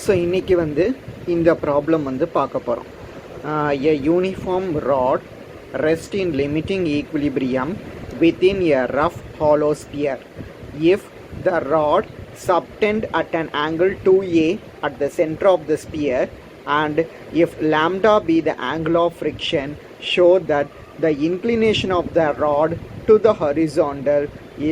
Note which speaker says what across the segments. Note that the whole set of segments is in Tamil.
Speaker 1: ஸோ இன்றைக்கி வந்து இந்த ப்ராப்ளம் வந்து பார்க்க போகிறோம். A uniform rod rests in limiting equilibrium within a rough hollow sphere. If the rod subtend at an angle 2a at the center of the sphere, and if lambda be the angle of friction, show that the inclination of the rod to the horizontal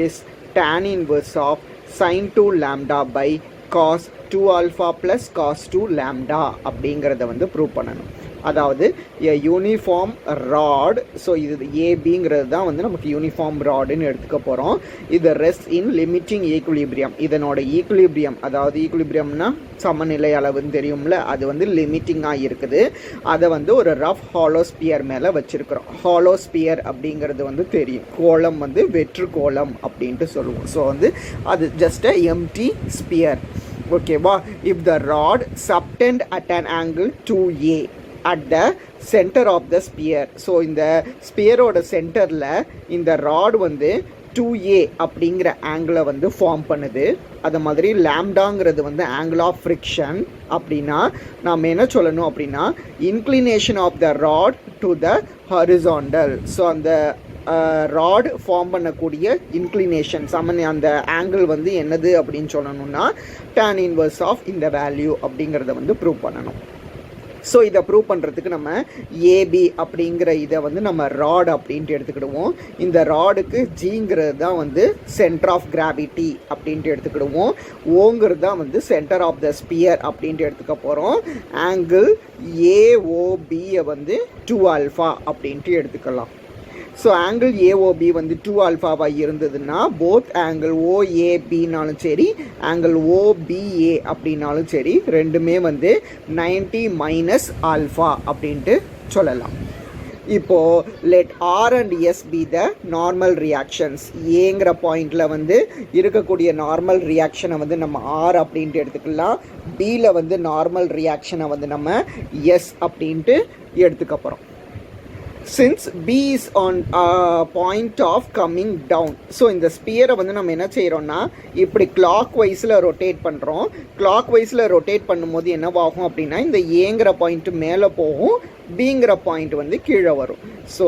Speaker 1: is tan inverse of sin 2 lambda by cos 2 alpha plus cos 2 lambda அப்படிங்கிறத வந்து ப்ரூவ் பண்ணணும். அதாவது யூனிஃபார்ம் ராட், ஸோ இது ஏபிங்கிறது தான் வந்து நமக்கு யூனிஃபார்ம் ராடுன்னு எடுத்துக்க போகிறோம். இது ரெஸ்ட் இன் லிமிட்டிங் ஈக்குலிபிரியம். இதனோட ஈக்குலிபிரியம், அதாவது ஈக்குலிபிரியம்னா சமநிலை அளவுன்னு தெரியும்ல, அது வந்து லிமிட்டிங்காக இருக்குது. அதை வந்து ஒரு ரஃப் ஹாலோ ஸ்பியர் மேலே வச்சுருக்கிறோம். ஹாலோ ஸ்பியர் அப்படிங்கிறது வந்து தெரியும், கோளம் வந்து வெற்று கோளம் அப்படின்ட்டு சொல்லுவோம். ஸோ வந்து அது ஜஸ்ட் அ எம்டி ஸ்பியர். ஓகேவா? If the rod subtend at an angle 2a at the center of the sphere. So இந்த ஸ்பியரோட சென்டரில் இந்த ராட் வந்து 2a அப்படிங்கிற ஆங்கிளை வந்து ஃபார்ம் பண்ணுது. அது மாதிரி லாம்டாங்கிறது வந்து ஆங்கிள் ஆஃப் ஃப்ரிக்ஷன். அப்படின்னா நாம் என்ன சொல்லணும் அப்படின்னா inclination of the rod to the horizontal. So அந்த ராட் ஃபார்ம் பண்ணக்கூடிய இன்க்ளினேஷன் அந்த ஆங்கிள் வந்து என்னது அப்படின்னு சொல்லணும்னா tan inverse ஆஃப் இந்த வேல்யூ அப்படிங்கிறத வந்து ப்ரூவ் பண்ணணும். ஸோ இதை ப்ரூவ் பண்ணுறதுக்கு நம்ம ஏபி அப்படிங்கிற இதை வந்து நம்ம ராட் அப்படின்ட்டு எடுத்துக்கிடுவோம். இந்த ராடுக்கு ஜிங்கிறது தான் வந்து சென்டர் ஆஃப் கிராவிட்டி அப்படின்ட்டு எடுத்துக்கிடுவோம். ஓங்கிறது தான் வந்து சென்டர் ஆஃப் த ஸ்பியர் அப்படின்ட்டு எடுத்துக்க போகிறோம். ஆங்கிள் ஏஓபியை வந்து 2 ஆல்ஃபா அப்படின்ட்டு எடுத்துக்கலாம். ஸோ ஆங்கிள் ஏஓபி வந்து 2 ஆல்ஃபாவாக இருந்ததுன்னா போத் ஆங்கிள் ஓஏபின்னாலும் சரி ஆங்கிள் ஓபிஏ அப்படின்னாலும் சரி ரெண்டுமே வந்து 90 மைனஸ் ஆல்ஃபா அப்படின்ட்டு சொல்லலாம். இப்போது let R and S be the normal reactions. ஏங்கிற பாயிண்டில் வந்து இருக்கக்கூடிய நார்மல் ரியாக்ஷனை வந்து நம்ம ஆர் அப்படின்ட்டு எடுத்துக்கலாம். பியில் வந்து நார்மல் ரியாக்ஷனை வந்து நம்ம எஸ் அப்படின்ட்டு எடுத்துக்க போகிறோம். Since B is on point of coming down, so இந்த ஸ்பியரை வந்து நம்ம என்ன செய்கிறோம்னா இப்படி கிளாக் வைஸில் ரொட்டேட் பண்ணுறோம். கிளாக் வைஸில் ரொட்டேட் பண்ணும்போது என்னவாகும் அப்படின்னா இந்த ஏங்கிற பாயிண்ட்டு மேலே போகும், பிங்கிற பாயிண்ட் வந்து கீழே வரும். ஸோ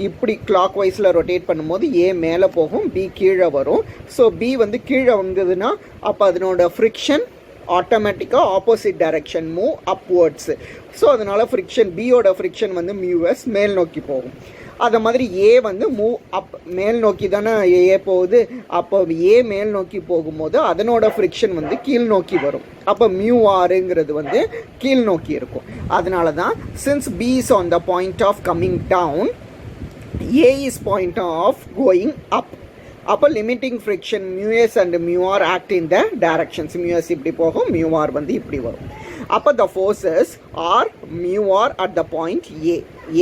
Speaker 1: இப்படி கிளாக் வைஸில் ரொட்டேட் பண்ணும்போது ஏ மேலே போகும், பி கீழே வரும். ஸோ பி வந்து கீழே வந்ததுன்னா அப்போ அதனோட ஃப்ரிக்ஷன் ஆட்டோமேட்டிக்காக ஆப்போசிட் டைரக்ஷன் மூவ் அப்வர்ட்ஸு. ஸோ அதனால் ஃப்ரிக்ஷன் பியோட ஃப்ரிக்ஷன் வந்து மியூஎஸ் மேல் நோக்கி போகும். அதை மாதிரி ஏ வந்து மூவ் அப் மேல் நோக்கி தானே ஏ போகுது. அப்போ ஏ மேல் நோக்கி போகும்போது அதனோட ஃப்ரிக்ஷன் வந்து கீழ் நோக்கி வரும். அப்போ மியூ ஆருங்கிறது வந்து கீழ் நோக்கி இருக்கும். அதனால தான் since P is on the point of coming down, A is point of going up. அப்போ limiting friction mu S and mu R act in the directions. Mu S இப்படி போகும், மியூஆர் வந்து இப்படி வரும். அப்போ the forces are mu R at the point A.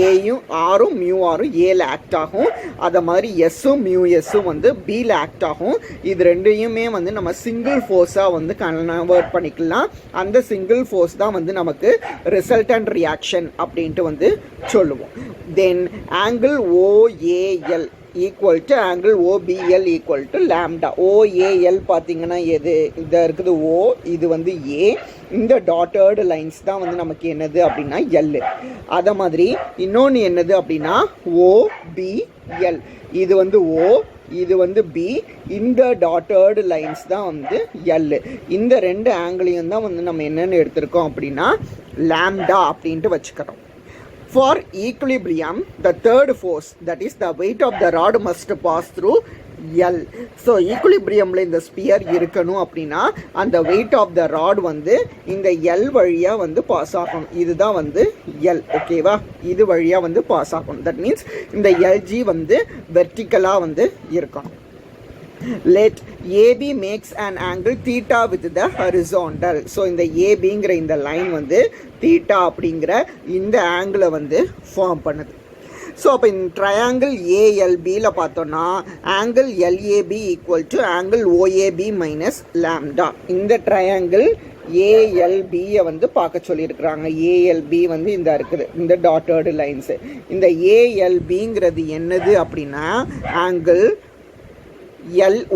Speaker 1: ஏயும் ஆரும் மியூஆரும் ஏல ஆக்ட் ஆகும். அதை மாதிரி எஸ்ஸும் மியூஎஸ்ஸும் வந்து பியில் ஆக்ட் ஆகும். இது ரெண்டையுமே வந்து நம்ம சிங்கிள் ஃபோர்ஸாக வந்து கன்வெர்ட் பண்ணிக்கலாம். அந்த சிங்கிள் ஃபோர்ஸ் தான் வந்து நமக்கு ரிசல்டன்ட் ரியாக்ஷன் அப்படின்ட்டு வந்து சொல்லுவோம். Then angle OAL equal to angle OPL equal to lambda. OAL பார்த்தீங்கன்னா எது இதாக இருக்குது ஓ, இது வந்து ஏ. இந்த டாட்டர்டு லைன்ஸ் தான் வந்து நமக்கு என்னது அப்படின்னா எல். அதை மாதிரி இன்னொன்று என்னது அப்படின்னா ஓபிஎல். இது வந்து ஓ, இது வந்து பி. இந்த டாட்டர்டு லைன்ஸ் தான் வந்து எல். இந்த ரெண்டு ஆங்கிளையும் தான் வந்து நம்ம என்னென்னு எடுத்திருக்கோம் அப்படின்னா லாம்டா அப்படின்ட்டு வச்சுக்கிறோம். For equilibrium, the third force, that is the weight of the rod, must pass through L. So ஈக்குலிபிரியமில் இந்த ஸ்பியர் இருக்கணும் அப்படின்னா அந்த வெயிட் ஆஃப் த ராட் வந்து இந்த எல் வழியாக வந்து பாஸ் ஆகணும். இதுதான் வந்து எல். ஓகேவா? இது வழியாக வந்து பாஸ் ஆகணும். தட் மீன்ஸ் இந்த எல்ஜி வந்து வெர்டிக்கலாக வந்து இருக்கணும். Let AB makes an angle theta with the horizontal. So இந்த ஏபிங்கிற இந்த லைன் வந்து தீட்டா அப்படிங்கிற இந்த ஆங்கிளை வந்து ஃபார்ம் பண்ணுது. ஸோ அப்போ இந்த ட்ரையாங்கிள் ஏஎல்பியில் பார்த்தோன்னா angle LAP equal to angle OAP minus lambda. இந்த ட்ரையாங்கிள் ஏஎல்பியை வந்து பார்க்க சொல்லியிருக்கிறாங்க. ஏஎல்பி வந்து இந்த இருக்குது, இந்த டாட்டர்டு லைன்ஸு. இந்த ஏஎல்பிங்கிறது என்னது அப்படின்னா ஆங்கிள்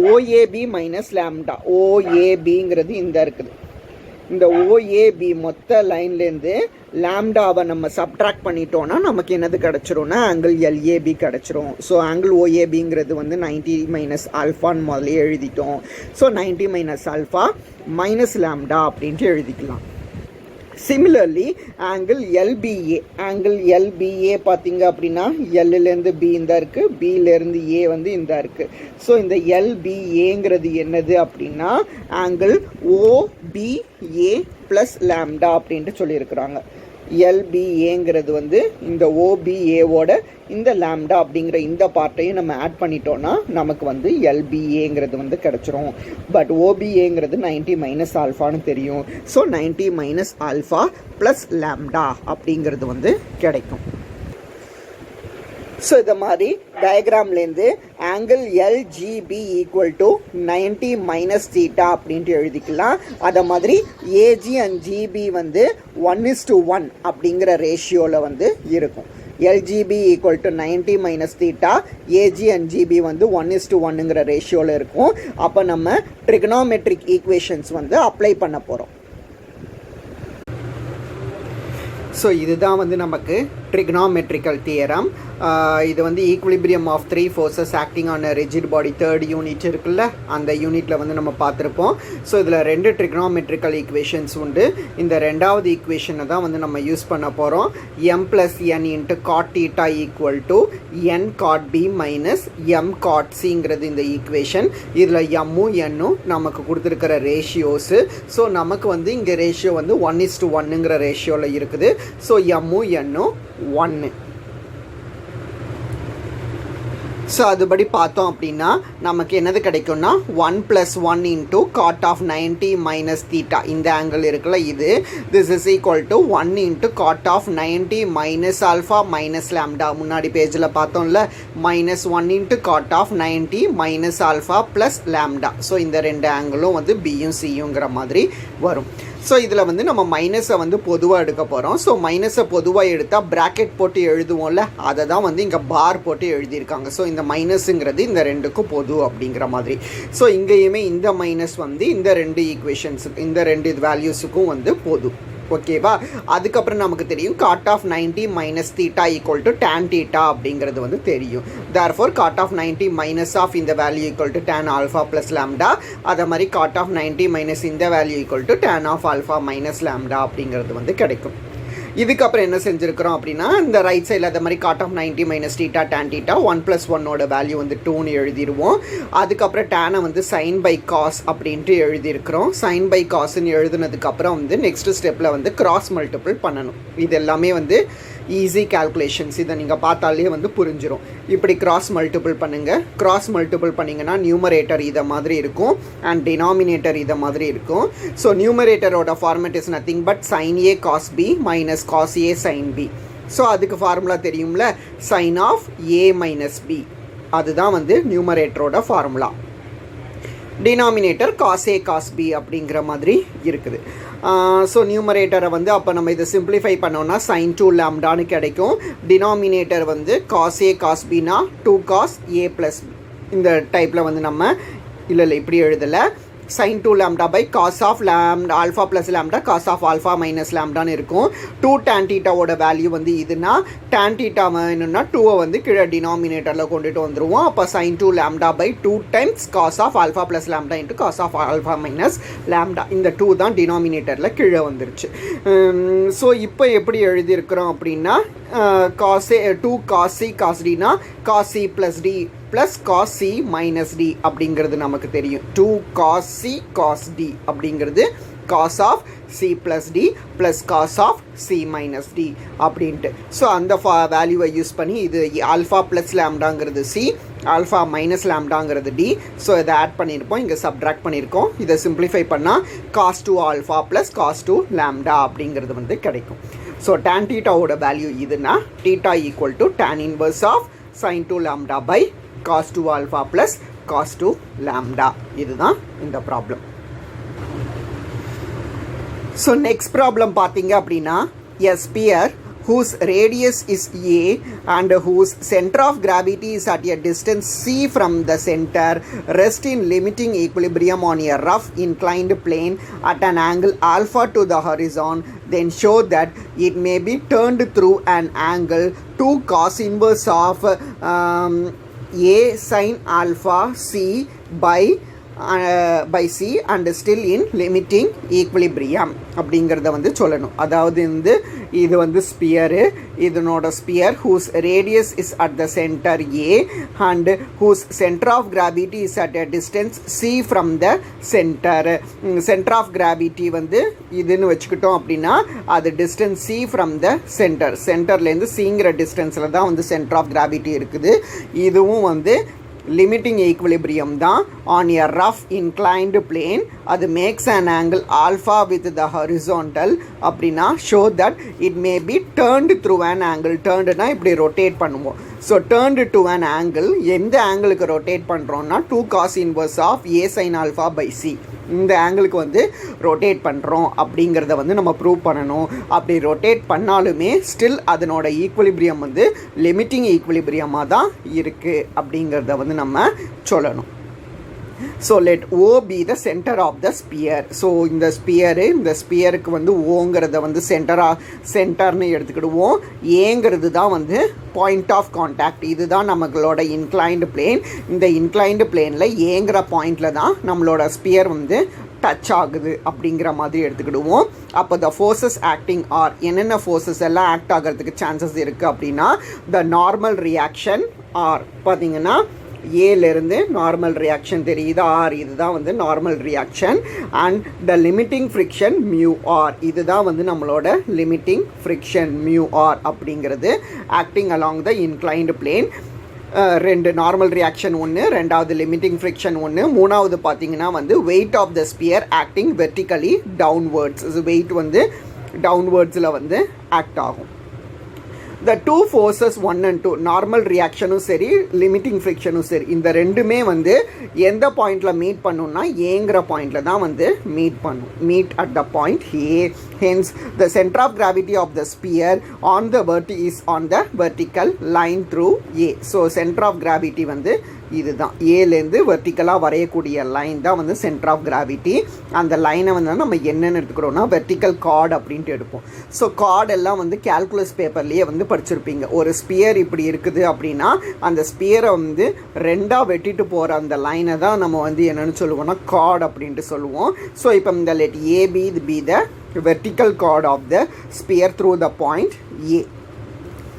Speaker 1: OAB மைனஸ் லாம்டா. OABங்கிறது இந்த இருக்குது. இந்த ஓஏபி மொத்த லைன்லேருந்து லாம்டாவை நம்ம சப்ட்ராக்ட் பண்ணிட்டோன்னா நமக்கு என்னது கிடச்சிரும்னா ஆங்கிள் எல்ஏபி கிடச்சிரும். ஸோ ஆங்கிள் ஓஏபிங்கிறது வந்து 90 மைனஸ் ஆல்ஃபான்னு முதலே எழுதிட்டோம். So 90 minus alpha minus lambda அப்படின்ட்டு எழுதிக்கலாம். சிமிலர்லி ஆங்கிள் எல்பிஏ பார்த்தீங்க அப்படின்னா எல்லுலேருந்து பி இந்த இருக்குது, பியிலேருந்து ஏ வந்து இந்த இருக்குது. ஸோ இந்த எல்பிஏங்கிறது என்னது அப்படின்னா ஆங்கிள் ஓபிஏ ப்ளஸ் லாம்டா அப்படின்ட்டு சொல்லியிருக்கிறாங்க. எல்பிஏங்கிறது வந்து இந்த ஓபிஏவோட இந்த லாம்டா அப்படிங்கிற இந்த பார்ட்டையும் நம்ம ஆட் பண்ணிட்டோன்னா நமக்கு வந்து எல்பிஏங்கிறது வந்து கிடச்சிரும். பட் ஓபிஏங்கிறது 90 மைனஸ் ஆல்ஃபான்னு தெரியும். So 90 minus alpha plus lambda அப்படிங்கிறது வந்து கிடைக்கும். ஸோ இதை மாதிரி டயக்ராம்லேருந்து angle LGP equal to 90 minus theta அப்படின்ட்டு எழுதிக்கலாம். அதை மாதிரி ஏஜி அண்ட் ஜிபி வந்து 1:1 அப்படிங்கிற ரேஷியோவில் வந்து இருக்கும். LGB equal to 90 minus theta, AG and GB வந்து 1:1ங்கிற ரேஷியோவில் இருக்கும். அப்போ நம்ம ட்ரிகனாமெட்ரிக் ஈக்குவேஷன்ஸ் வந்து அப்ளை பண்ண போகிறோம். ஸோ இதுதான் வந்து நமக்கு ட்ரிகனாமெட்ரிக்கல் தியரம். இது வந்து equilibrium of 3 forces acting on rigid body 3rd unit இருக்குல்ல, அந்த யூனிட்டில் வந்து நம்ம பார்த்துருப்போம். ஸோ இதில் 2 ட்ரிகனாமெட்ரிக்கல் ஈக்குவேஷன்ஸ் உண்டு. இந்த 2வது ஈக்குவேஷனை தான் வந்து நம்ம யூஸ் பண்ண போகிறோம். m + n into cot theta equal to n cot B minus m cot சிங்கிறது இந்த ஈக்குவேஷன். இதில் எம்மும் என்னும் நமக்கு கொடுத்துருக்கிற ரேஷியோஸு. ஸோ நமக்கு வந்து இங்கே ரேஷியோ வந்து 1:1ங்கிற ரேஷியோவில் இருக்குது. ஸோ எம்மும் என்னும் 1. ஸோ அதுபடி பார்த்தோம் அப்படின்னா நமக்கு என்னது கிடைக்கும்னா 1 + 1 into cot of 90 minus theta, இந்த ஆங்கிள் இருக்குல்ல இது, this is equal to 1 into cot of 90 minus alpha minus lambda. முன்னாடி பேஜில் பார்த்தோம்ல, -1 into cot of 90 minus alpha plus lambda. So இந்த 2 ஆங்கிளும் வந்து பியும் சியுங்கிற மாதிரி வரும். ஸோ இதில் வந்து நம்ம மைனஸை வந்து பொதுவாக எடுக்க போகிறோம். ஸோ மைனஸை பொதுவாக எடுத்தால் ப்ராக்கெட் போட்டு எழுதுவோம்ல, அதை தான் வந்து இங்கே பார் போட்டு எழுதியிருக்காங்க. ஸோ இந்த மைனஸுங்கிறது இந்த 2க்கும் பொது அப்படிங்கிற மாதிரி. ஸோ இங்கேயுமே இந்த மைனஸ் வந்து இந்த 2 ஈக்குவேஷன்ஸுக்கு, இந்த 2 வேல்யூஸுக்கும் வந்து பொது. ஓகேவா? அதுக்கப்புறம் நமக்கு தெரியும் cot of 90 minus theta equal to tan theta அப்படிங்கிறது வந்து தெரியும். Therefore cot of 90 minus of இந்த value equal to tan alpha plus lambda. அதை மாதிரி காட் ஆஃப் 90 மைனஸ் இந்த value equal to tan of alpha minus lambda அப்படிங்கிறது வந்து கிடைக்கும். இதுக்கப்புறம் என்ன செஞ்சுருக்கிறோம் அப்படின்னா, இந்த ரைட் சைடில் அதை மாதிரி cot of 90 minus theta tan theta 1 + 1ஓட வேல்யூ வந்து 2ன்னு எழுதிடுவோம். அதுக்கப்புறம் டேனை வந்து சைன் பை காஸ் அப்படின்ட்டு எழுதியிருக்கிறோம். சைன் பை காஸ்ன்னு எழுதுனதுக்கப்புறம் வந்து நெக்ஸ்ட் ஸ்டெப்பில் வந்து கிராஸ் மல்டிபிள் பண்ணணும். இது எல்லாமே வந்து ஈஸி கால்குலேஷன்ஸ், இதை நீங்கள் பார்த்தாலே வந்து புரிஞ்சிடும். இப்படி கிராஸ் மல்டிபிள் பண்ணுங்கள். கிராஸ் மல்டிபிள் பண்ணிங்கன்னா நியூமரேட்டர் இதை மாதிரி இருக்கும் அண்ட் டினாமினேட்டர் இதை மாதிரி இருக்கும். ஸோ நியூமரேட்டரோட format is nothing but sin A cos B minus cos A sin B. So அதுக்கு ஃபார்முலா தெரியும்ல, sin of A minus B, அதுதான் வந்து நியூமரேட்டரோட formula. Denominator cos A cos B அப்படிங்கிற மாதிரி இருக்குது. ஸோ நியூமரேட்டரை வந்து அப்போ நம்ம இதை சிம்பிளிஃபை பண்ணோன்னா sin 2 லாம்டான்னு கிடைக்கும். டினாமினேட்டர் வந்து cos A cos Bனா 2 cos A plus இந்த டைப்பில் வந்து நம்ம இல்லை இப்படி எழுதலை, sin 2 lambda by cos of lambda alpha plus lambda cos of alpha minus lambdaன்னு இருக்கும். 2 tan theta ஓட வேல்யூ வந்து இதுனா tan theta வேணும்னா 2 வந்து கீழே டினாமினேட்டரில் கொண்டுட்டு வந்துடுவோம். அப்போ sin 2 lambda by 2 times cos of alpha plus lambda into cos of alpha minus lambda. இந்த 2 தான் டினாமினேட்டரில் கீழே வந்துருச்சு. ஸோ இப்போ எப்படி எழுதியிருக்கிறோம் அப்படின்னா cos A 2 cos C cos Dனா cos C plus D plus cos C minus D அப்படிங்கிறது நமக்கு தெரியும். 2 cos C cos D அப்படிங்கிறது cos of C plus D plus cos of C minus D அப்படின்ட்டு. ஸோ அந்த வேல்யூவை யூஸ் பண்ணி இது ஆல்ஃபா ப்ளஸ் லாம்டாங்கிறது C, ஆல்ஃபா மைனஸ் லாம்டாங்கிறது D. ஸோ இதை ஆட் பண்ணியிருப்போம், இங்கே சப்ட்ராக்ட் பண்ணியிருக்கோம். இதை சிம்பிளிஃபை பண்ணால் cos 2 alpha plus cos 2 lambda அப்படிங்கிறது வந்து கிடைக்கும். ஸோ tan தீட்டாவோட வேல்யூ இதுனா theta equal to tan inverse of sin 2 lambda by cos 2 alpha plus cos 2 lambda. இதுதான் இந்த ப்ராப்ளம். ஸோ நெக்ஸ்ட் ப்ராப்ளம் பார்த்தீங்க அப்படின்னா, a sphere whose radius is A and whose center of gravity is at a distance C from the center rest in limiting equilibrium on a rough inclined plane at an angle alpha to the horizon, then show that it may be turned through an angle 2 cos inverse of A sin alpha C by C and still in limiting equilibrium அப்படிங்கிறத வந்து சொல்லணும். அதாவது இது வந்து ஸ்பியரு, இதனோட sphere whose radius is at the center A and whose center of gravity is at a distance C from the center. center of gravity வந்து இதுன்னு வச்சுக்கிட்டோம் அப்படின்னா அது distance C from the center. சென்டர்லேருந்து Cங்கிற டிஸ்டன்ஸில் தான் வந்து center of gravity இருக்குது. இதுவும் வந்து limiting equilibrium தான் on a rough inclined plane. அது makes an angle alpha with the horizontal அப்படின்னா show that it may be turned through an angle. turnedனா இப்படி rotate பண்ணுவோம். So turned to an angle, எந்த ஆங்கிளுக்கு ரொட்டேட் பண்ணுறோன்னா 2 cos inverse of A sin alpha by C. இந்த ஆங்கிளுக்கு வந்து ரொட்டேட் பண்ணுறோம் அப்படிங்கிறத வந்து நம்ம ப்ரூவ் பண்ணணும். அப்படி ரொட்டேட் பண்ணாலுமே ஸ்டில் அதனோட ஈக்குவலிபிரியம் வந்து லிமிட்டிங் ஈக்குவலிபிரியமாக தான் இருக்குது அப்படிங்கிறத வந்து நம்ம சொல்லணும். So let O be the center of the sphere. So இந்த ஸ்பியருக்கு வந்து ஓங்கிறத வந்து சென்டர்னு எடுத்துக்கிடுவோம். ஏங்கிறது தான் வந்து பாயிண்ட் ஆஃப் கான்டாக்ட். இதுதான் நம்மளோட இன்க்ளைன்டு பிளேன். இந்த இன்க்ளைன்டு பிளேனில் ஏங்கிற பாயிண்டில் தான் நம்மளோட ஸ்பியர் வந்து டச் ஆகுது அப்படிங்கிற மாதிரி எடுத்துக்கிடுவோம். அப்போ த ஃபோர்ஸஸ் ஆக்டிங் ஆர் என்னென்ன ஃபோர்ஸஸ் எல்லாம் ஆக்ட் ஆகிறதுக்கு சான்சஸ் இருக்குது அப்படின்னா த நார்மல் ரியாக்ஷன் ஆர் பார்த்தீங்கன்னா ஏலேருந்து நார்மல் ரியாக்ஷன் தெரியுது ஆர், இதுதான் வந்து normal reaction. And the limiting friction mu R, இதுதான் வந்து நம்மளோட லிமிட்டிங் ஃப்ரிக்ஷன் மியூ ஆர் அப்படிங்கிறது acting along the inclined plane. ரெண்டு நார்மல் ரியாக்ஷன் ஒன்று, ரெண்டாவது லிமிட்டிங் ஃப்ரிக்ஷன் ஒன்று, மூணாவது பார்த்தீங்கன்னா வந்து weight of the sphere acting vertically downwards. Weight வந்து டவுன்வர்ட்ஸில் வந்து ஆக்ட் ஆகும். the two forces 1 and 2 normal ரியாக்ஷனும் சரி லிமிட்டிங் ஃப்ரிக்ஷனும் சரி இந்த ரெண்டுமே வந்து எந்த பாயிண்டில் மீட் பண்ணுன்னா ஏங்கிற பாயிண்டில் தான் வந்து meet at the point A. Hence the centre of gravity of the sphere on the is on the vertical line through A. So centre of gravity வந்து இதுதான் ஏலேருந்து வெர்டிக்கலாக வரையக்கூடிய லைன் தான் வந்து சென்டர் ஆஃப் கிராவிட்டி. அந்த லைனை வந்து நம்ம என்னென்னு எடுத்துக்கிறோன்னா வெர்டிக்கல் கார்டு அப்படின்ட்டு எடுப்போம். ஸோ கார்டு எல்லாம் வந்து கால்குலஸ் பேப்பர்லேயே வந்து படிச்சிருப்பீங்க. ஒரு ஸ்பியர் இப்படி இருக்குது அப்படின்னா அந்த ஸ்பியரை வந்து ரெண்டாக வெட்டிட்டு போகிற அந்த லைனை தான் நம்ம வந்து என்னென்னு சொல்லுவோம்னா கார்டு அப்படின்ட்டு சொல்லுவோம். ஸோ இப்போ இந்த லெட் ஏபி இது be the vertical chord of the sphere through the point A.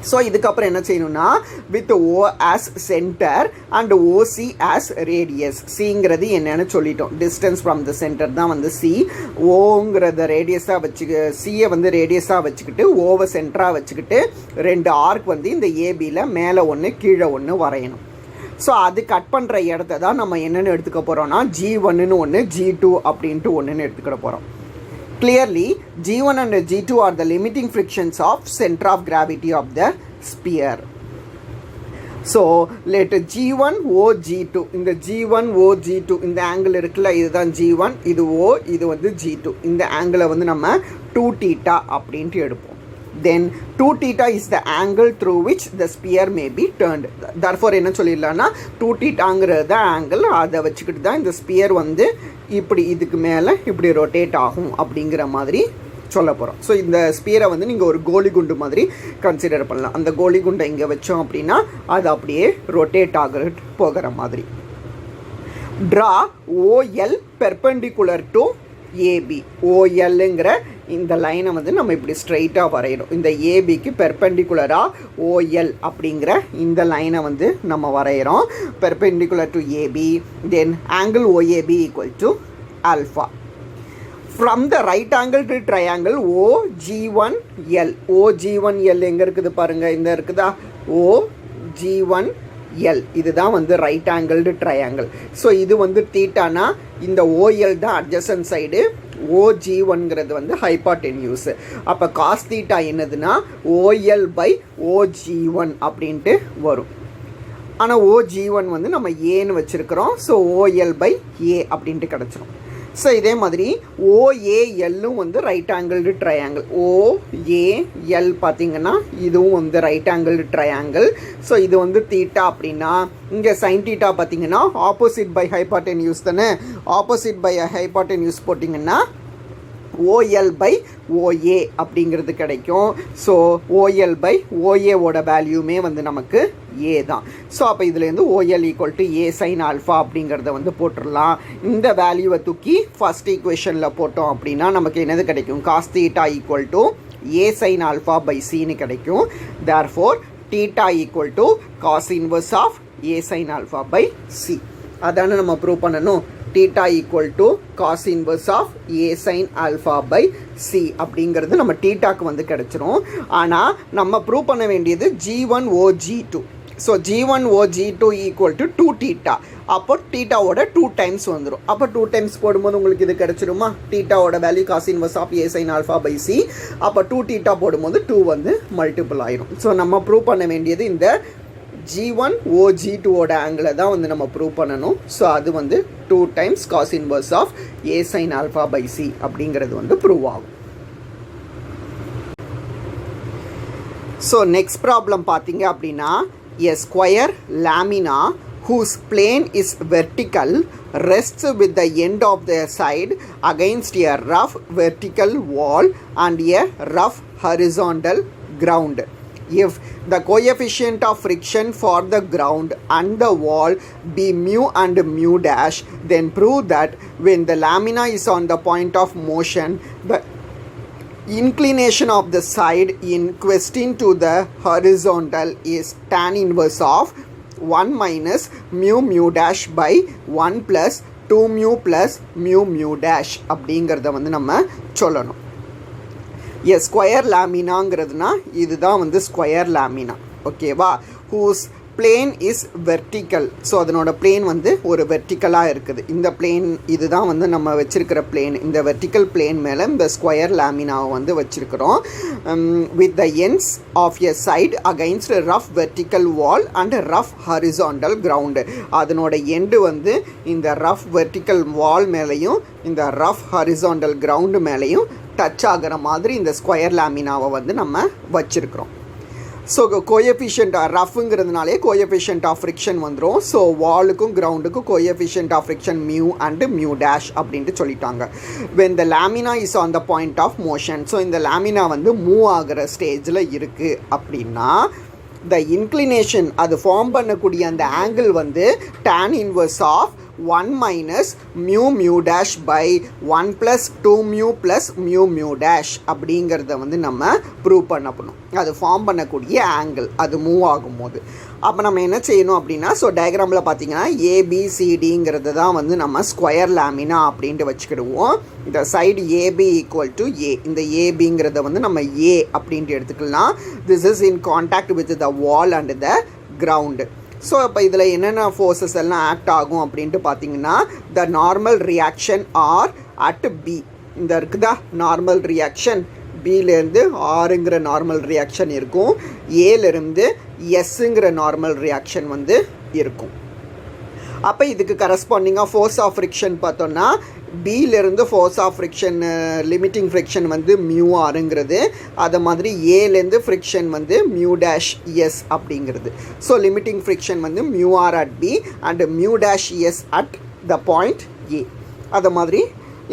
Speaker 1: So இதுக்கப்புறம் என்ன செய்யணும்னா with O as centre and OC as radius. சிங்கிறது என்னென்னு சொல்லிட்டோம், டிஸ்டன்ஸ் ஃப்ரம் த சென்டர் தான் வந்து சி. ஓங்கிறத ரேடியஸாக சியை வந்து ரேடியஸாக வச்சுக்கிட்டு ஓவை சென்டராக வச்சுக்கிட்டு ரெண்டு ஆர்க் வந்து இந்த ஏபியில் மேலே ஒன்று கீழே ஒன்று வரையணும். ஸோ அது கட் பண்ணுற இடத்த தான் நம்ம என்னென்னு எடுத்துக்க போகிறோம்னா G1ன்னு ஒன்று G2 அப்படின்ட்டு ஒன்றுன்னு எடுத்துக்கிட போகிறோம். Clearly, G1 and G2 are the limiting frictions of center of gravity of the sphere. So, let G1 O G2. இந்த G1 O G2 இந்த ஆங்கிள் இருக்குல்ல, இதுதான் G1, இது O, இது வந்து G2. இந்த ஆங்கிளை வந்து நம்ம 2θ அப்படின்ட்டு எடுப்போம். Then 2θ is the angle through which the sphere may be turned. Therefore என்ன சொல்லிடலாம்னா 2θங்கிறது தான் ஆங்கிள், அதை வச்சுக்கிட்டு தான் இந்த ஸ்பியர் வந்து இப்படி இதுக்கு மேலே இப்படி ரொட்டேட் ஆகும் அப்படிங்கிற மாதிரி சொல்ல போகிறோம். ஸோ இந்த ஸ்பியரை வந்து நீங்கள் ஒரு கோலி குண்டு மாதிரி கன்சிடர் பண்ணலாம். அந்த கோலி குண்டை இங்கே வச்சோம் அப்படின்னா அது அப்படியே ரொட்டேட் போகிற மாதிரி. Draw OL perpendicular to AB. ஓஎல்லுங்கிற இந்த லைனை வந்து நம்ம இப்படி ஸ்ட்ரைட்டாக வரையணும். இந்த ஏபிக்கு பெர்பெண்டிகுலராக ஓஎல் அப்படிங்கிற இந்த லைனை வந்து நம்ம வரைகிறோம். Perpendicular to AB, then angle OAB equal to alpha. From the right angle to triangle OG1L. OG1L எங்கே இருக்குது பாருங்கள், இந்த இருக்குதா OG1L. இதுதான் வந்து ரைட் ஆங்கிள்டு ட்ரையாங்கிள். ஸோ இது வந்து தீட்டானா இந்த OL தான் அட்ஜசன்ட் சைடு, OG1ங்கிறது வந்து ஹைபாட்டென்யூஸ். அப்போ காஸ் தீட்டா என்னதுன்னா OL பை OG1 அப்படின்ட்டு வரும். ஆனால் OG1 வந்து நம்ம ஏன்னு வச்சுருக்கிறோம். ஸோ OL பை ஏ அப்படின்ட்டு கிடச்சிரும். ஸோ இதே மாதிரி ஓஏஎல்லும் வந்து ரைட் ஆங்கிள்டு ட்ரையாங்கிள். ஓஏஎல் பார்த்திங்கன்னா இதுவும் வந்து ரைட் ஆங்கிள்டு ட்ரையாங்கிள். ஸோ இது வந்து தீட்டா அப்படின்னா இங்கே சைன் தீட்டா பார்த்திங்கன்னா ஆப்போசிட் பை ஹைபாட்டென்யூஸ் தானே. ஆப்போசிட் பை ஹைபாட்டென்யூஸ் போட்டிங்கன்னா OL by OA அப்படிங்கிறது கிடைக்கும். ஸோ OL by OAவோட வேல்யூமே வந்து நமக்கு A தான். ஸோ அப்போ இதுலேருந்து OL equal to A sine alpha அப்படிங்கிறத வந்து போட்டுடலாம். இந்த வேல்யூவை தூக்கி ஃபஸ்ட் ஈக்குவேஷனில் போட்டோம் அப்படின்னா நமக்கு என்னது கிடைக்கும்? Cos theta equal to A sine alpha by சின்னு கிடைக்கும். Therefore theta equal to cos inverse of A sine alpha by C. அதானே நம்ம ப்ரூவ் பண்ணணும். Theta equal to cos inverse of A sine alpha by C அப்படிங்கிறது நம்ம தீட்டாக்கு வந்து கிடச்சிரும். ஆனால் நம்ம ப்ரூவ் பண்ண வேண்டியது G1O G2. So G1O G2 equal to 2 theta. அப்போ தீட்டாவோட 2 டைம்ஸ் வந்துடும். அப்போ 2 டைம்ஸ் போடும்போது உங்களுக்கு இது கிடச்சிருமா? தீட்டாவோட value cos inverse of A sine alpha by C. அப்போ 2 தீட்டா போடும்போது 2 வந்து மல்டிபிள் ஆயிரும். ஸோ நம்ம ப்ரூவ் பண்ண வேண்டியது இந்த G1O G2ஓட ஆங்கிளை தான் வந்து நம்ம ப்ரூவ் பண்ணணும். ஸோ அது வந்து 2 times cos inverse of A sine alpha by C அப்படிங்கிறது வந்து ப்ரூவ் ஆகும். ஸோ நெக்ஸ்ட் ப்ராப்ளம் பார்த்தீங்க அப்படின்னா a square lamina whose plane is vertical rests with the end of the side against a rough vertical wall and a rough horizontal ground. If the coefficient of friction for the ground and the wall be mu and mu dash, then prove that when the lamina is on the point of motion, the inclination of the side in question to the horizontal is tan inverse of 1 minus mu mu dash by 1 plus 2 mu plus mu mu dash அப்படிங்கிறத வந்து நம்ம சொல்லணும். ஸ்கொயர் லேமினாங்கிறதுனா இதுதான் வந்து ஸ்கொயர் லேமினா. ஓகேவா? Whose plane is vertical. So அதனோட பிளேன் வந்து ஒரு வெர்டிக்கலாக இருக்குது. இந்த பிளேன் இதுதான் வந்து நம்ம வச்சுருக்கிற பிளேன். இந்த வெர்டிக்கல் பிளேன் மேலே இந்த ஸ்கொயர் லேமினாவை வந்து வச்சுருக்கிறோம். With the ends of a side against rough vertical wall and rough horizontal ground. அதனோட எண்டு வந்து இந்த ரஃப் வெர்டிக்கல் வால் மேலேயும் இந்த ரஃப் ஹரிசாண்டல் கிரவுண்டு மேலேயும் டச் ஆகிற மாதிரி இந்த ஸ்கொயர் லேமினாவை வந்து நம்ம வச்சுருக்கிறோம். ஸோ கோஎஃபிஷியன்ட் ரஃப்ங்கிறதுனாலே கோஎஃபிஷியன்ட் ஆஃப் ஃப்ரிக்ஷன் வந்துடும். ஸோ வாலுக்கும் கிரவுண்டுக்கும் coefficient of friction mu and mu dash அப்படின்ட்டு சொல்லிட்டாங்க. when the lamina is on the point of motion, so இந்த லேமினா வந்து மூவ் ஆகிற ஸ்டேஜில் இருக்குது அப்படின்னா the inclination அது ஃபார்ம் பண்ணக்கூடிய அந்த ஆங்கிள் வந்து tan inverse of 1 minus mu mu dash by 1 plus 2 mu plus mu mu dash அப்படிங்கிறத வந்து நம்ம ப்ரூவ் பண்ணணும். அது ஃபார்ம் பண்ணக்கூடிய ஆங்கிள் அது மூவ் ஆகும்போது அப்போ நம்ம என்ன செய்யணும் அப்படின்னா, ஸோ டயக்ராமில் பார்த்தீங்கன்னா ஏபிசிடிங்கிறது தான் வந்து நம்ம ஸ்கொயர் லேமினா அப்படின்ட்டு வச்சுக்கிடுவோம். இந்த side AB equal to A. இந்த ஏபிங்கிறத வந்து நம்ம ஏ அப்படின்ட்டு எடுத்துக்கலாம். This is in contact with the wall and the ground. So இப்போ இதில் என்னென்ன ஃபோர்ஸஸ் எல்லாம் ஆக்ட் ஆகும் அப்படின்ட்டு பார்த்தீங்கன்னா, the normal reaction R at B. இந்த இருக்குதா நார்மல் ரியாக்ஷன், பிலேருந்து ஆறுங்கிற நார்மல் ரியாக்ஷன் இருக்கும், ஏலேருந்து எஸ்ஸுங்கிற நார்மல் ரியாக்ஷன் வந்து இருக்கும். அப்போ இதுக்கு கரஸ்பாண்டிங்காக ஃபோர்ஸ் ஆஃப் ஃப்ரிக்ஷன் பார்த்தோன்னா பியிலேருந்து force of friction limiting friction வந்து மியூ ஆருங்கிறது, அதை மாதிரி ஏலேருந்து ஃப்ரிக்ஷன் வந்து மியூ டேஷ் எஸ் அப்படிங்கிறது. ஸோ லிமிட்டிங் ஃப்ரிக்ஷன் வந்து mu R at B and mu dash S at the point A. அதை மாதிரி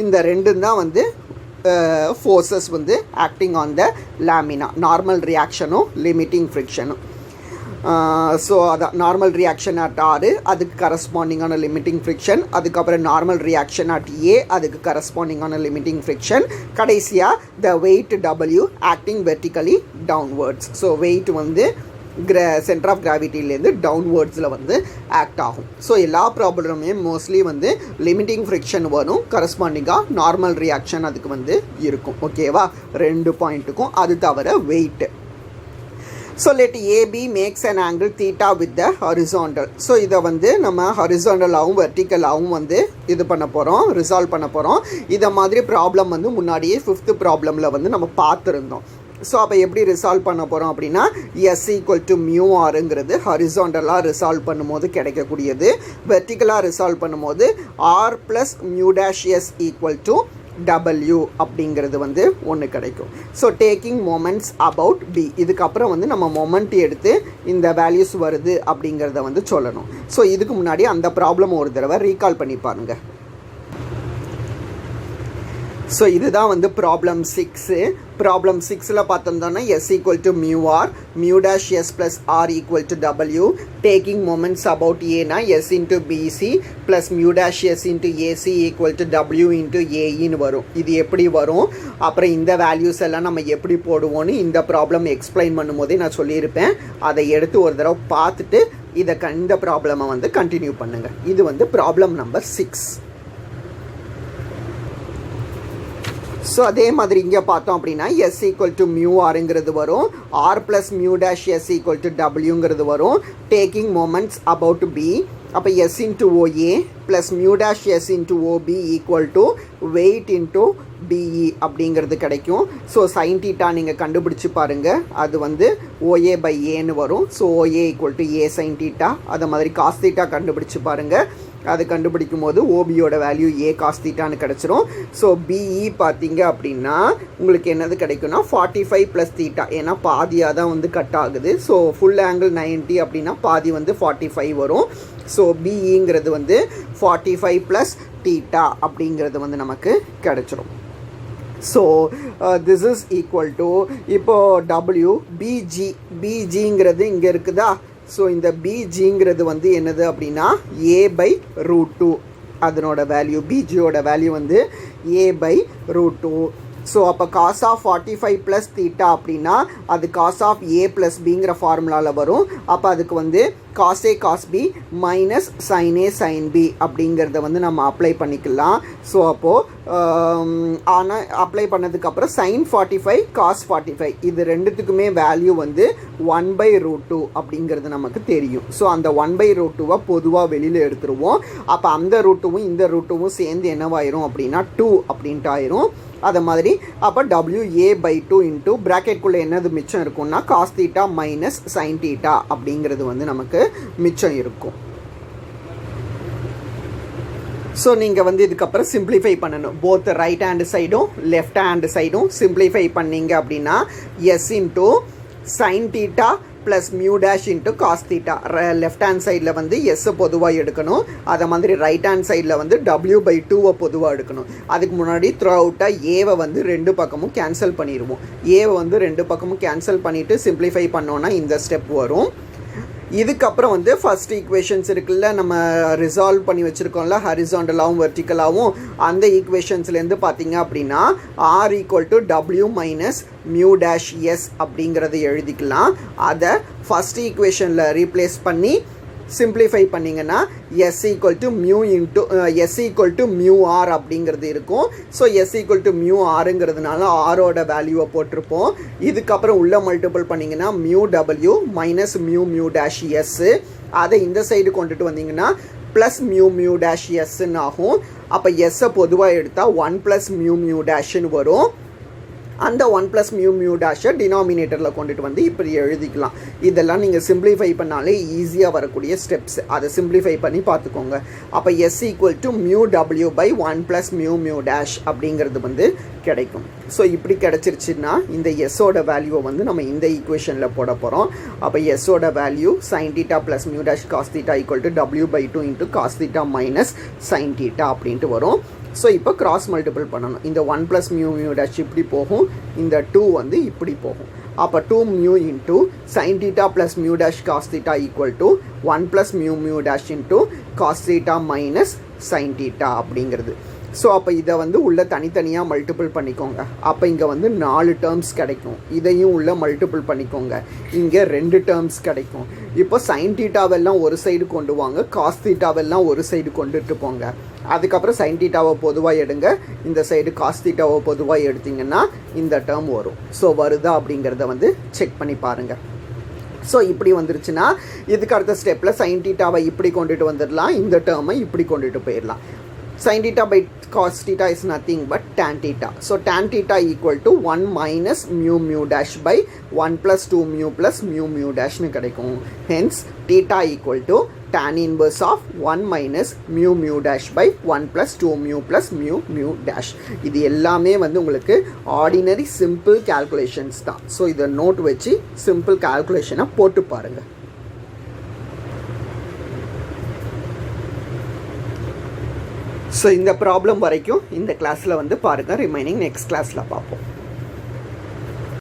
Speaker 1: இந்த ரெண்டும் தான் வந்து ஃபோர்ஸஸ் வந்து acting on the lamina, normal ரியாக்ஷனும் லிமிட்டிங் ஃப்ரிக்ஷனும். ஸோ அதான் நார்மல் ரியாக்ஷன் அட் ஆறு, அதுக்கு கரஸ்பாண்டிங்கான லிமிட்டிங் ஃப்ரிக்ஷன். அதுக்கப்புறம் நார்மல் ரியாக்ஷன் அட் ஏ, அதுக்கு கரஸ்பாண்டிங்கான லிமிட்டிங் ஃப்ரிக்ஷன். கடைசியாக the weight W acting vertically downwards. So weight வந்து சென்டர் ஆஃப் கிராவிட்டிலேருந்து டவுன்வேர்ட்ஸில் வந்து ஆக்ட் ஆகும். ஸோ எல்லா ப்ராப்ளமுமே மோஸ்ட்லி வந்து லிமிட்டிங் ஃப்ரிக்ஷன் வரும், கரஸ்பாண்டிங்காக நார்மல் ரியாக்ஷன் அதுக்கு வந்து இருக்கும். ஓகேவா? 2 பாயிண்ட்டுக்கும். அது தவிர weight. So let AB makes an angle theta with the horizontal. So இதை வந்து நம்ம ஹரிசாண்டலாகவும் வெர்டிக்கலாகவும் வந்து இது பண்ண போகிறோம், ரிசால்வ் பண்ண போகிறோம். இதை மாதிரி ப்ராப்ளம் வந்து முன்னாடியே 5th ப்ராப்ளமில் வந்து நம்ம பார்த்துருந்தோம். ஸோ அப்போ எப்படி ரிசால்வ் பண்ண போகிறோம் அப்படின்னா எஸ் ஈக்குவல் டு மியூ ஆருங்கிறது ஹரிசாண்டலாக ரிசால்வ் பண்ணும்போது கிடைக்கக்கூடியது. வெர்டிக்கலாக ரிசால்வ் பண்ணும்போது R plus mu dash S equal to W அப்படிங்கிறது வந்து ஒன்று கிடைக்கும். So taking moments about B, இதுக்கப்புறம் வந்து நம்ம மொமெண்ட் எடுத்து இந்த வேல்யூஸ் வருது அப்படிங்கிறத வந்து சொல்லணும். ஸோ இதுக்கு முன்னாடி அந்த ப்ராப்ளம் ஒரு தடவை ரீகால் பண்ணி பாருங்கள். ஸோ இதுதான் வந்து ப்ராப்ளம் 6. ப்ராப்ளம் 6ல் பார்த்தோம்னா S equal to mu R mu dash S plus R equal to W, taking moments about ஏனா S into BC plus mu dash S into AC equal to W into ஏஇன்னு வரும். இது எப்படி வரும், அப்புறம் இந்த வேல்யூஸ் எல்லாம் நம்ம எப்படி போடுவோன்னு இந்த ப்ராப்ளம் எக்ஸ்பிளைன் பண்ணும்போதே நான் சொல்லியிருப்பேன். அதை எடுத்து ஒரு தடவை பார்த்துட்டு இந்த ப்ராப்ளமை வந்து கண்டினியூ பண்ணுங்கள். இது வந்து ப்ராப்ளம் நம்பர் 6. ஸோ அதே மாதிரி இங்கே பார்த்தோம் அப்படின்னா எஸ் ஈக்குவல் டு மியூ ஆருங்கிறது வரும், R plus mu dash S equal to டபிள்யூங்கிறது வரும், டேக்கிங் மொமெண்ட்ஸ் அபவுட் பி. அப்போ S into OA plus mu dash S into OB equal to weight into PE அப்படிங்கிறது கிடைக்கும். ஸோ சைன் தீட்டா நீங்கள் கண்டுபிடிச்சி பாருங்கள், அது வந்து ஓஏ பை ஏன்னு வரும். So OA equal to A sine theta. அதை மாதிரி காஸ் தீட்டா கண்டுபிடிச்சி பாருங்கள், அது கண்டுபிடிக்கும் போது ஓபியோட வேல்யூ ஏ காஸ் தீட்டான்னு கிடச்சிரும். ஸோ பிஇ பார்த்தீங்க அப்படின்னா உங்களுக்கு என்னது கிடைக்கும்னா 45 ப்ளஸ் தீட்டா, ஏன்னா பாதியாக தான் வந்து கட் ஆகுது. ஸோ ஃபுல் ஆங்கிள் 90 அப்படின்னா பாதி வந்து 45 வரும். ஸோ பிஇங்கிறது வந்து 45 ப்ளஸ் தீட்டா அப்படிங்கிறது வந்து நமக்கு கிடச்சிரும். So this is equal to இப்போது டபிள்யூ பிஜிங்கிறது இங்கே இருக்குதா. ஸோ இந்த பிஜிங்கிறது வந்து என்னது அப்படின்னா a/√2 அதனோட வேல்யூ, பிஜியோட வேல்யூ வந்து a/√2. ஸோ அப்போ காஸ் ஆஃப் 45 ப்ளஸ் தீட்டா அப்படின்னா அது காஸ் ஆஃப் ஏ ப்ளஸ் பிங்கிற ஃபார்முலாவில் வரும். அப்போ அதுக்கு வந்து cos A cos B minus sine A sine B அப்படிங்கிறத வந்து நம்ம அப்ளை பண்ணிக்கலாம். ஸோ அப்போது ஆனால் அப்ளை பண்ணதுக்கப்புறம் சைன் 45 காஸ் 45 இது ரெண்டுத்துக்குமே வேல்யூ வந்து 1/√2 அப்படிங்கிறது நமக்கு தெரியும். ஸோ அந்த 1/√2 பொதுவாக வெளியில் எடுத்துருவோம். அப்போ அந்த ரூட்டுவும் இந்த ரூட்டுவும் சேர்ந்து என்னவாயிரும் அப்படின்னா 2 அப்படின்ட்டு ஆயிரும். அதை மாதிரி அப்போ WA/2 இன்ட்டு ப்ராக்கெட்குள்ளே என்னது மிச்சம் இருக்கும்னா cos theta minus sine theta அப்படிங்கிறது வந்து நமக்கு மிச்சம் இருக்கும். ஸோ நீங்கள் வந்து இதுக்கப்புறம் சிம்பிளிஃபை பண்ணணும். போத் ரைட் ஹேண்டு சைடும் லெஃப்ட் ஹேண்டு சைடும் சிம்பிளிஃபை பண்ணிங்க அப்படின்னா S into sine theta plus mu dash into cos theta. Left hand சைடில் வந்து எஸ்ஸை பொதுவாக எடுக்கணும். அதை மாதிரி ரைட் ஹேண்ட் சைடில் வந்து W/2 பொதுவாக எடுக்கணும். அதுக்கு முன்னாடி த்ரூ அவுட்டாக ஏவை வந்து ரெண்டு பக்கமும் கேன்சல் பண்ணிடுவோம். ஏவை வந்து ரெண்டு பக்கமும் கேன்சல் பண்ணிவிட்டு சிம்பிளிஃபை பண்ணோன்னா இந்த ஸ்டெப் வரும். இதுக்கப்புறம் வந்து ஃபஸ்ட் ஈக்குவேஷன்ஸ் இருக்குல்ல, நம்ம ரிசால்வ் பண்ணி வச்சுருக்கோம்ல ஹரிசாண்டலாகவும் வெர்டிக்கலாகவும், அந்த ஈக்குவேஷன்ஸ்லேருந்து பார்த்தீங்க அப்படின்னா R equal to W minus mu dash S அப்படிங்கிறத எழுதிக்கலாம். அதை ஃபஸ்ட் ஈக்குவேஷனில் ரீப்ளேஸ் பண்ணி சிம்பிளிஃபை பண்ணிங்கன்னா S equal to mu R அப்படிங்கிறது இருக்கும். So S equal to mu ஆருங்கிறதுனால ஆரோட வேல்யூவை போட்டிருப்போம். இதுக்கப்புறம் உள்ளே மல்டிபிள் பண்ணிங்கன்னா mu W minus mu dash எஸ்ஸு, அதை இந்த சைடு கொண்டுட்டு வந்தீங்கன்னா ப்ளஸ் மியூ டேஷ் எஸ்ன்னு ஆகும். அப்போ எஸ்ஸை பொதுவாக எடுத்தால் 1 ப்ளஸ் மியூ டேஷ்ன்னு வரும். அந்த 1 ப்ளஸ் மியூ டேஷை டினாமினேட்டரில் கொண்டுட்டு வந்து இப்படி எழுதிக்கலாம். இதெல்லாம் நீங்கள் சிம்பிளிஃபை பண்ணாலே ஈஸியாக வரக்கூடிய ஸ்டெப்ஸ். அதை சிம்பிளிஃபை பண்ணி பார்த்துக்கோங்க. அப்போ S equal to mu W by 1 plus mu dash அப்படிங்கிறது வந்து கிடைக்கும். ஸோ இப்படி கிடச்சிருச்சுன்னா இந்த எஸ்ஸோட வேல்யூவை வந்து நம்ம இந்த ஈக்குவேஷனில் போட போகிறோம். அப்போ எஸ்ஸோட value sine theta plus mu dash cos theta equal to W/2 into cos theta minus sine theta அப்படின்ட்டு வரும். ஸோ இப்போ கிராஸ் மல்டிபிள் பண்ணணும். இந்த 1 ப்ளஸ் மியூ டேஷ் இப்படி போகும், இந்த 2 வந்து இப்படி போகும். அப்போ 2 mu into sine theta plus mu dash cos theta equal to 1 plus mu dash into cos theta minus sine theta அப்படிங்கிறது. ஸோ அப்போ இதை வந்து உள்ளே தனித்தனியாக மல்டிபிள் பண்ணிக்கோங்க. அப்போ இங்கே வந்து 4 டேர்ம்ஸ் கிடைக்கும். இதையும் உள்ளே மல்டிபிள் பண்ணிக்கோங்க. இங்கே 2 டேர்ம்ஸ் கிடைக்கும். இப்போ சைன் தீட்டாவெல்லாம் ஒரு சைடு கொண்டு வாங்க, காஸ் தீட்டாவெல்லாம் ஒரு சைடு கொண்டுட்டு போங்க. அதுக்கப்புறம் சைன் தீட்டாவை பொதுவாக எடுங்க, இந்த சைடு காஸ் தீட்டாவை பொதுவாக எடுத்திங்கன்னா இந்த டேர்ம் வரும். ஸோ வருதா அப்படிங்கிறத வந்து செக் பண்ணி பாருங்கள். ஸோ இப்படி வந்துருச்சுன்னா இதுக்கு அடுத்த ஸ்டெப்பில் சைன் தீட்டாவை இப்படி கொண்டுட்டு வந்துடலாம், இந்த டேர்மை இப்படி கொண்டுட்டு போயிடலாம். sin theta by cos theta is nothing but tan theta. So tan theta equal to 1 minus mu dash by 1 plus 2 mu dash னு கிடைக்கும். Hence theta equal to tan inverse of 1 minus mu dash by 1 plus 2 mu dash. இது எல்லாமே வந்து உங்களுக்கு ordinary simple calculations தான். ஸோ இதை நோட் வச்சு simple calculation போட்டு பாருங்க. ஸோ இந்த ப்ராப்ளம் வரைக்கும் இந்த கிளாஸில் வந்து பாருங்கள். ரிமைனிங் நெக்ஸ்ட் கிளாஸில் பார்ப்போம்.